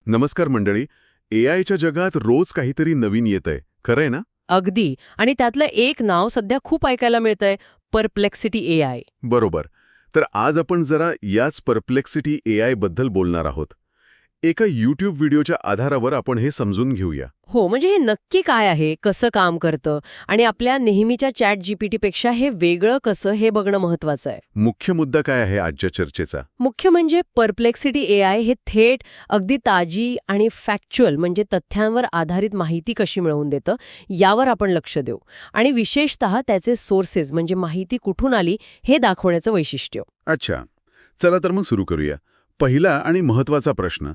नमस्कार मंडळी. एआयच्या जगात रोज काहीतरी नवीन येतंय, खरंय ना? अगदी. आणि त्यातलं एक नाव सध्या खूप ऐकायला मिळतंय, परप्लेक्सिटी एआय. बरोबर. तर आज आपण जरा याच परप्लेक्सिटी एआय बद्दल बोलणार आहोत. एका यूट्यूब व्हिडिओच्या आधारावर आपण हे समजून घेऊया. हो, म्हणजे हे नक्की काय आहे, कसं काम करतं आणि आपल्या नेहमीच्या चॅट जीपीटीपेक्षा हे वेगळं कसं हे बघणं महत्वाचं आहे. मुख्य मुद्दा काय आहे आजच्या चर्चेचा? मुख्य म्हणजे परप्लेक्सिटी एआय हे थेट अगदी ताजी आणि फॅक्च्युअल म्हणजे तथ्यांवर आधारित माहिती कशी मिळवून देतं यावर आपण लक्ष देऊ. आणि विशेषतः त्याचे सोर्सेस म्हणजे माहिती कुठून आली हे दाखवण्याचं वैशिष्ट्य. अच्छा, चला तर मग सुरू करूया. पहिला आणि महत्वाचा प्रश्न,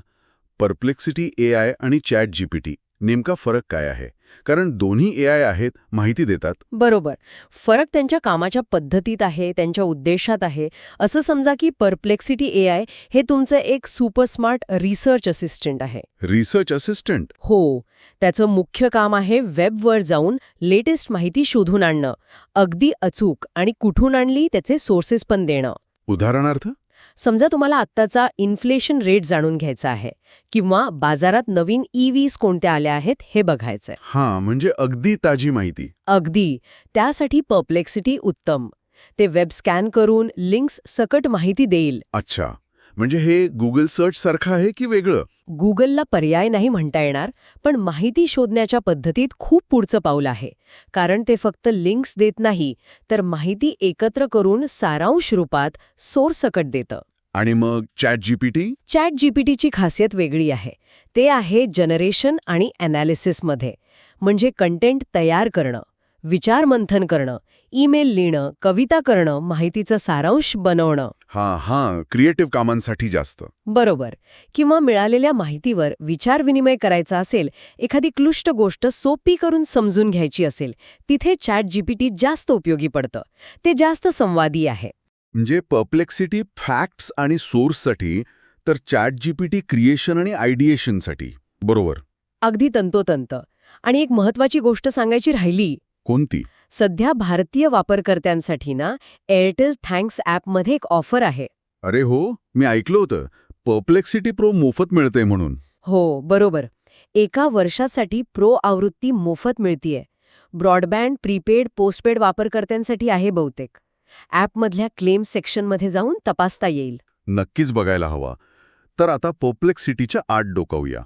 परप्लेक्सिटी एआय आणि चॅट जीपीटी नेमका फरक काय आहे? कारण दोन्ही एआय आहेत, माहिती देतात. बरोबर. फरक त्यांच्या कामाच्या पद्धतीत आहे, त्यांच्या उद्देशात आहे. असं समजा की परप्लेक्सिटी एआय हे तुमचं एक सुपर स्मार्ट रिसर्च असिस्टंट आहे. Research assistant? हो, त्याचं मुख्य काम आहे वेबवर जाऊन लेटेस्ट माहिती शोधून आणणं, अगदी अचूक, आणि कुठून आणली त्याचे सोर्सेस पण देणं. उदाहरणार्थ? समजा तुम्हाला आत्ताचा इन्फ्लेशन रेट जाणून घ्यायचा आहे किंवा बाजारात नवीन ईव्हीज कोणत्या आल्या आहेत हे बघायचंय. हां, म्हणजे अगदी ताजी माहिती. अगदी. त्यासाठी परप्लेक्सिटी उत्तम. ते वेब स्कॅन करून लिंक्स सकट माहिती देईल. अच्छा, म्हणजे हे गुगल सर्च सारखं आहे की वेगळं? गुगलला पर्याय नाही म्हणता येणार, पण माहिती शोधण्याच्या पद्धतीत खूप पुढचं पाऊल आहे. कारण ते फक्त लिंक्स देत नाही, तर माहिती एकत्र करून सारांश रूपात सोर्स सकट देतं. आणि मग चॅट जीपीटी? चॅट जीपीटीची खासियत वेगळी आहे. ते आहे जनरेशन आणि ॲनालिसिसमध्ये. म्हणजे कंटेंट तयार करणं, विचारमंथन करणं, ईमेल लिहिणं, कविता करणं, माहितीचं सारांश बनवणं. हां, क्रिएटिव्ह कामांसाठी जास्त. बरोबर. किंवा मिळालेल्या माहितीवर विचारविनिमय करायचा असेल, एखादी क्लिष्ट गोष्ट सोपी करून समजून घ्यायची असेल, तिथे चॅट जीपीटी जास्त उपयोगी पडतं. ते जास्त संवादी आहे. म्हणजे परप्लेक्सिटी फॅक्ट्स आणि सोर्ससाठी, तर चॅट जीपीटी क्रिएशन आणि आयडिएशनसाठी. बरोबर. अगदी तंतोतंत. आणि एक महत्वाची गोष्ट सांगायची राहिली. कोणती? सध्या भारतीय वापरकर्त्यांसाठी ना एअरटेल थँक्स ॲपमध्ये एक ऑफर आहे. अरे हो, मी ऐकलं होतं. परप्लेक्सिटी प्रो मोफत मिळते म्हणून. हो, बरोबर. 1 वर्षासाठी प्रो आवृत्ती मोफत मिळतीये. ब्रॉडबँड, प्रीपेड, पोस्टपेड वापरकर्त्यांसाठी आहे बहुतेक. ॲपमधल्या क्लेम सेक्शनमध्ये जाऊन तपासता येईल. नक्कीच बघायला हवा. तर आता परप्लेक्सिटीच्या आत डोकावूया.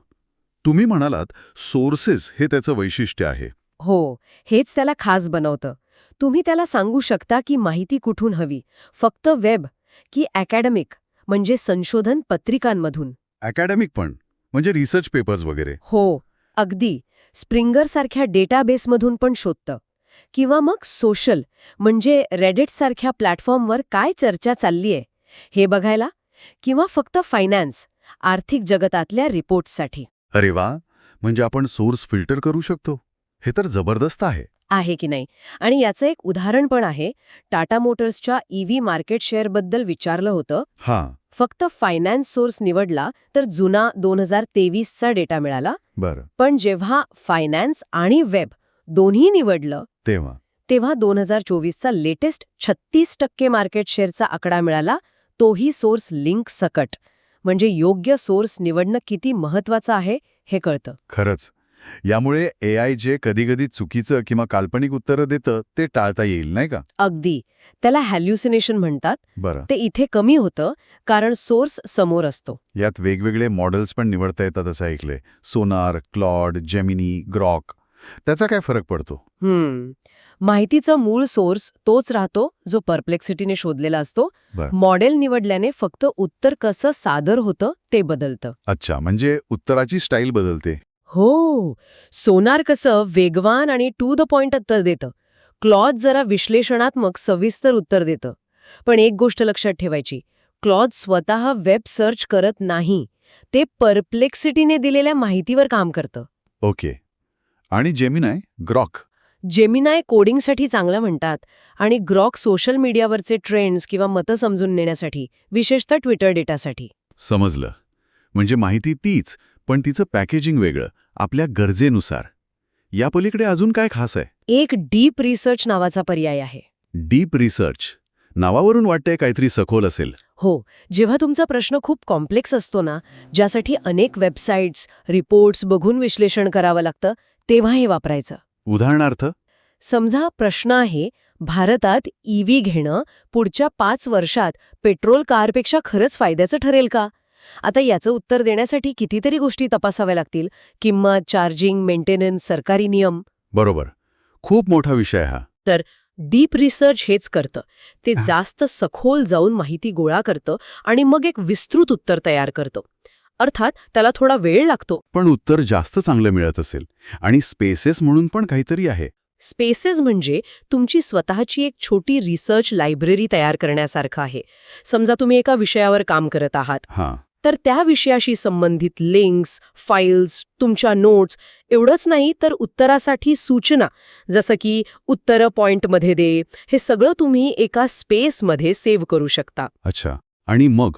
तुम्ही म्हणालात सोर्सेस हे त्याचं वैशिष्ट्य आहे. हो, हेच त्याला खास बनवतं. तुम्ही त्याला सांगू शकता की माहिती कुठून हवी, फक्त वेब की अकॅडमिक म्हणजे संशोधन पत्रिकांमधून. अकॅडमिक पण म्हणजे रिसर्च पेपर्स वगैरे? हो, अगदी. स्प्रिंगरसारख्या डेटाबेसमधून पण शोधतं. किंवा मग सोशल म्हणजे रेडिटसारख्या प्लॅटफॉर्मवर काय चर्चा चाललीये हे बघायला. किंवा फक्त फायनान्स, आर्थिक जगतातल्या रिपोर्ट्ससाठी. अरे वा, म्हणजे आपण सोर्स फिल्टर करू शकतो. हे तर जबरदस्त आहे. आहे की नाही. आणि याचं एक उदाहरण पण आहे. टाटा मोटर्सच्या ईव्ही मार्केट शेअरबद्दल विचारलं होतं. हां. फक्त फायनान्स सोर्स निवडला तर जुना 2023चा डेटा मिळाला. बरं. पण जेव्हा फायनान्स आणि वेब दोन्ही निवडलं तेव्हा 2024चा लेटेस्ट 36% मार्केट शेअरचा आकडा मिळाला, तोही सोर्स लिंक सकट. म्हणजे योग्य सोर्स निवडणं किती महत्वाचं आहे हे कळतं. खरंच. यामुळे एआय जे कधी चुकीचं किंवा काल्पनिक उत्तरं देतं ते टाळता येईल, नाही का? अगदी. त्याला हॅल्युसिनेशन म्हणतात. बरं. ते इथे कमी होतं कारण सोर्स समोर असतो. यात वेगवेगळे मॉडेल्स पण निवडता येतात असं ऐकलंय. सोनार, क्लॉड, जेमिनी, ग्रॉक. त्याचा काय फरक पडतो? माहितीचा मूळ सोर्स तोच राहतो जो परप्लेक्सिटीने शोधलेला असतो. मॉडेल निवडल्याने फक्त उत्तर कसं सादर होतं ते बदलतं. अच्छा, म्हणजे उत्तराची स्टाईल बदलते. हो. सोनार कसं वेगवान आणि टू द पॉइंट उत्तर देतं. क्लॉज जरा विश्लेषणात्मक सविस्तर उत्तर देतं. पण एक गोष्ट लक्षात ठेवायची, क्लॉज स्वतः वेब सर्च करत नाही. ते परप्लेक्सिटीने दिलेल्या माहितीवर काम करतं. ओके. आणि जेमिनाय, ग्रॉक? जेमिनाय कोडिंगसाठी चांगलं म्हणतात आणि ग्रॉक सोशल मीडियावरचे ट्रेंड्स किंवा मतं समजून नेण्यासाठी, विशेषतः ट्विटर डेटासाठी. समजलं. म्हणजे माहिती तीच, पण तिचं पॅकेजिंग वेगळं, आपल्या गरजेनुसार. या पलीकडे अजून काय खास आहे? एक डीप रिसर्च नावाचा पर्याय आहे. डीप रिसर्च नावावरून वाटतंय काहीतरी सखोल असेल. हो, जेव्हा तुमचा प्रश्न खूप कॉम्प्लेक्स असतो ना, ज्यासाठी अनेक वेबसाईट्स, रिपोर्ट्स बघून विश्लेषण करावं लागतं, तेव्हा हे वापरायचं. उदाहरणार्थ समजा प्रश्न आहे, भारतात EV घेणं पुढच्या 5 वर्षात पेट्रोल कारपेक्षा खरंच फायद्याचं ठरेल का? आता याचं उत्तर देण्यासाठी कितीतरी गोष्टी तपासाव्या लागतील. किंमत, चार्जिंग, मेंटेनन्स, सरकारी नियम. बरोबर. खूप मोठा विषय हा. तर डीप रिसर्च हेच करतं. ते जास्त सखोल जाऊन माहिती गोळा करतं आणि मग एक विस्तृत उत्तर तयार करतं. अर्थात त्याला थोडा वेळ लागतो. पण उत्तर जास्त चांगलं मिळत असेल. आणि स्पेसेस म्हणून पण काहीतरी आहे. स्पेसेस म्हणजे तुमची स्वतःची एक छोटी रिसर्च लायब्ररी तयार करण्यासारखं आहे. समजा तुम्ही एका विषयावर काम करत आहात, हां. तर त्या विषयाशी संबंधित लिंक्स, फाईल्स, तुमच्या नोट्स एवढंच नाही तर उत्तरासाठी सूचना, जसं की उत्तरं पॉइंटमध्ये दे, हे सगळं तुम्ही एका स्पेसमध्ये सेव्ह करू शकता. अच्छा. आणि मग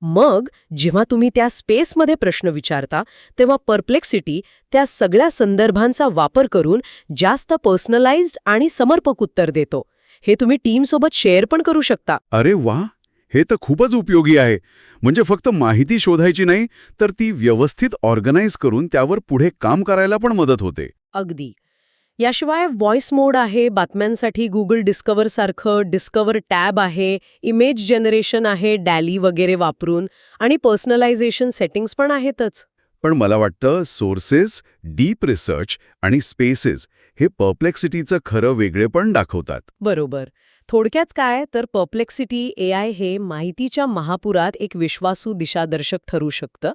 मग जेव्हा तुम्ही त्या स्पेसमध्ये प्रश्न विचारता, तेव्हा परप्लेक्सिटी त्या सगळ्या संदर्भांचा वापर करून जास्त पर्सनलाइज्ड आणि समर्पक उत्तर देतो. हे तुम्ही टीमसोबत शेअर पण करू शकता. अरे वा, हे तर खूपच उपयोगी आहे. म्हणजे फक्त माहिती शोधायची नाही, तर ती व्यवस्थित ऑर्गनाइज करून त्यावर पुढे काम करायला पण मदत होते. अगदी. याशिवाय व्हॉइस मोड आहे, बातम्यांसाठी गुगल डिस्कवर सारखं डिस्कवर टॅब आहे, इमेज जनरेशन आहे डॅली वगैरे वापरून, आणि पर्सनलायझेशन सेटिंग्स पण आहेतच. पण मला वाटतं सोर्सेस, डीप रिसर्च आणि स्पेसेस हे परप्लेक्सिटीचं खरं वेगळेपण दाखवतात. बरोबर. थोडक्यात काय तर परप्लेक्सिटी AI हे माहितीच्या महापुरात एक विश्वासू दिशादर्शक ठरू शकतं.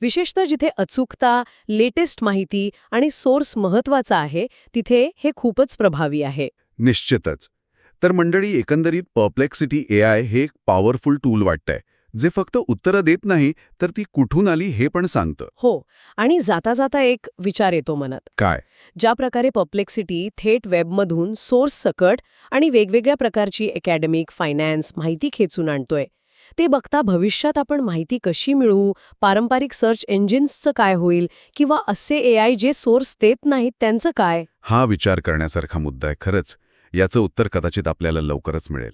विशेषतः जिथे अचूकता, लेटेस्ट माहिती आणि सोर्स महत्वाचा आहे, तिथे हे खूपच प्रभावी आहे. निश्चितच. तर मंडळी, एकंदरीत परप्लेक्सिटी AI हे एक पॉवरफुल टूल वाटतंय, जे फक्त उत्तरं देत नाही, तर ती कुठून आली हे पण सांगतं. हो, आणि जाता जाता एक विचार येतो मनात. काय? ज्या प्रकारे परप्लेक्सिटी थेट वेबमधून सोर्स सकट आणि वेगवेगळ्या प्रकारची अकॅडमिक, फायनान्स माहिती खेचून आणतोय, ते बघता भविष्यात आपण माहिती कशी मिळवू, पारंपरिक सर्च इंजिन्सचं काय होईल, किंवा असे AI जे सोर्स देत नाहीत त्यांचं काय? हा विचार करण्यासारखा मुद्दा आहे खरंच. याचं उत्तर कदाचित आपल्याला लवकरच मिळेल.